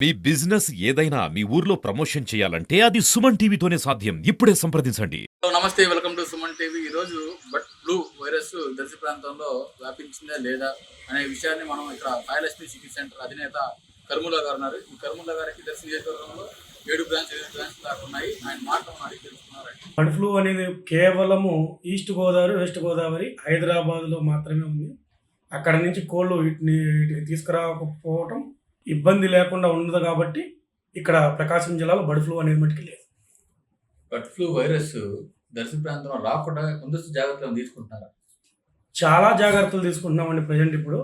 మీ business ఏదైనా మీ ఊర్లో promotion చేయాలంటే అది సుమన్ టీవీతోనే సాధ్యం. ఇప్పుడే సంప్రదించండి. నమస్తే, వెల్కమ్ టు సుమన్ టీవీ. ఈరోజు బర్డ్ ఫ్లూ వైరస్ దర్శి ప్రాంతంలో వ్యాపించిందా లేదా అనే విషయాన్ని మనం ఇక్కడ సాయిలక్ష్మి సిటీ సెంటర్ అధినేత కర్ముల గారు ఉన్నారు. ఈ కర్ముల గారికి దర్శి నియోజకవర్గంలో 7 బ్రాంచ్ దాకా ఉన్నాయి. ఆయన మాటలు అడిగి తెలుసుకున్నారండి. బర్డ్ ఫ్లూ అనేది కేవలము ఈస్ట్ గోదావరి, వెస్ట్ గోదావరి, హైదరాబాద్లో మాత్రమే ఉంది. అక్కడ నుంచి కోళ్ళు వీటిని తీసుకురాకపోవటం ఇబ్బంది లేకుండా ఉండదు కాబట్టి ఇక్కడ ప్రకాశం జిల్లాలో బర్డ్ ఫ్లూ అనేది మటుకు లేదు. బర్డ్ ఫ్లూ వైరస్ దర్శి ప్రాంతంలో రాకుండా ముందస్తు జాగ్రత్తలు తీసుకుంటున్నారా? చాలా జాగ్రత్తలు తీసుకుంటున్నామండి ప్రజెంట్. ఇప్పుడు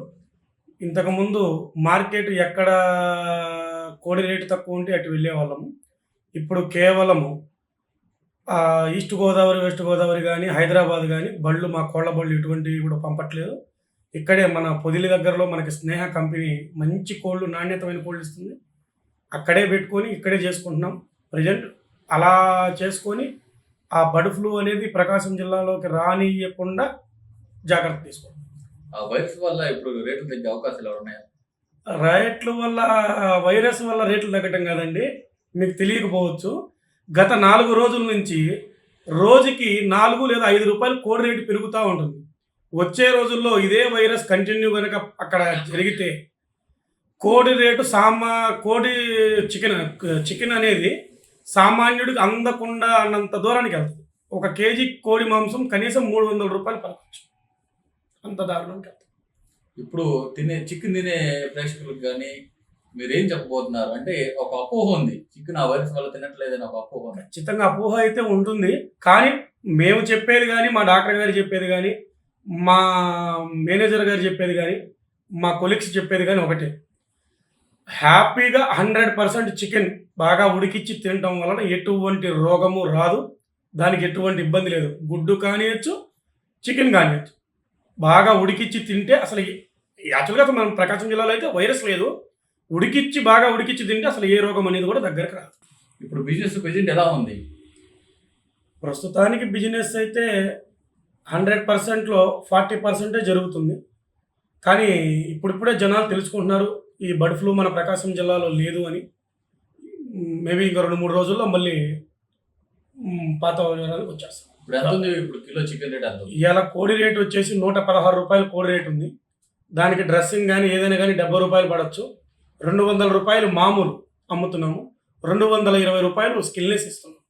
ఇంతకుముందు మార్కెట్ ఎక్కడ కోడి రేటు తక్కువ ఉంటే అటు వెళ్ళే వాళ్ళము. ఇప్పుడు కేవలము ఈస్ట్ గోదావరి, వెస్ట్ గోదావరి కానీ, హైదరాబాద్ కానీ బళ్ళు, మా కోళ్ళ బళ్ళు ఇటువంటివి కూడా పంపట్లేదు. ఇక్కడే మన పొదిలి దగ్గరలో మనకి స్నేహ కంపెనీ మంచి కోళ్ళు, నాణ్యతమైన కోళ్ళు ఇస్తుంది. అక్కడే పెట్టుకొని ఇక్కడే చేసుకుంటున్నాం ప్రజెంట్. అలా చేసుకొని ఆ బర్డ్ ఫ్లూ అనేది ప్రకాశం జిల్లాలోకి రానియకుండా జాగ్రత్త తీసుకుంటాం. ఆ వైరస్ వల్ల ఇప్పుడు రేట్లు తగ్గే అవకాశాలు ఉన్నాయా? రేట్ల వల్ల, వైరస్ వల్ల రేట్లు తగ్గటం కాదండి, మీకు తెలియకపోవచ్చు. గత 4 రోజుల నుంచి రోజుకి 4 లేదా 5 రూపాయలు కోడి రేటు పెరుగుతూ ఉంటుంది. వచ్చే రోజుల్లో ఇదే వైరస్ కంటిన్యూ కనుక అక్కడ జరిగితే కోడి రేటు కోడి చికెన్ అనేది సామాన్యుడికి అందకుండా అన్నంత దూరానికి వెళ్తుంది. 1 కేజీ కోడి మాంసం కనీసం 300 రూపాయలు పలకొచ్చు, అంత దారుణంకి వెళ్తుంది. ఇప్పుడు చికెన్ తినే ప్రేక్షకులకు కానీ మీరేం చెప్పబోతున్నారు? అంటే ఒక అపోహ ఉంది, చికెన్ ఆ వైరస్ వల్ల తినట్లేదని ఒక అపోహ. ఖచ్చితంగా అపోహ అయితే ఉంటుంది. కానీ మేము చెప్పేది కానీ, మా డాక్టర్ గారు చెప్పేది కానీ, మా మేనేజర్ గారు చెప్పేది కానీ, మా కొలీగ్స్ చెప్పేది కానీ ఒకటే, హ్యాపీగా 100% చికెన్ బాగా ఉడికిచ్చి తినడం వలన ఎటువంటి రోగము రాదు, దానికి ఎటువంటి ఇబ్బంది లేదు. గుడ్డు కానియచ్చు, చికెన్ కానియచ్చు, బాగా ఉడికిచ్చి తింటే అసలు యాక్చువల్గా మనం ప్రకాశం జిల్లాలో అయితే వైరస్ లేదు. బాగా ఉడికిచ్చి తింటే అసలు ఏ రోగం అనేది కూడా దగ్గరకు రాదు. ఇప్పుడు బిజినెస్ ప్రెజెంట్ ఎలా ఉంది? ప్రస్తుతానికి బిజినెస్ అయితే 100%లో 40% జరుగుతుంది. కానీ ఇప్పుడిప్పుడే జనాలు తెలుసుకుంటున్నారు ఈ బర్డ్ ఫ్లూ మన ప్రకాశం జిల్లాలో లేదు అని. మేబీ ఇంకా 2-3 రోజుల్లో మళ్ళీ పాత వివరాలకు వచ్చేస్తాం. ఇప్పుడు ఎంత ఉంది? ఇప్పుడు కిలో చికెన్ రేట్ ఎంత? ఇవాళ కోడి రేటు వచ్చేసి 116 రూపాయలు కోడి రేటు ఉంది. దానికి డ్రెస్సింగ్ కానీ ఏదైనా కానీ 70 రూపాయలు పడవచ్చు. 200 రూపాయలు మామూలు అమ్ముతున్నాము. 220 రూపాయలు స్కిల్నెస్ ఇస్తున్నాం.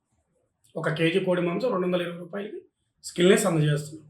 1 కేజీ కోడి మాంసం 220 రూపాయలకి స్కిల్నెస్ అందజేస్తున్నాం.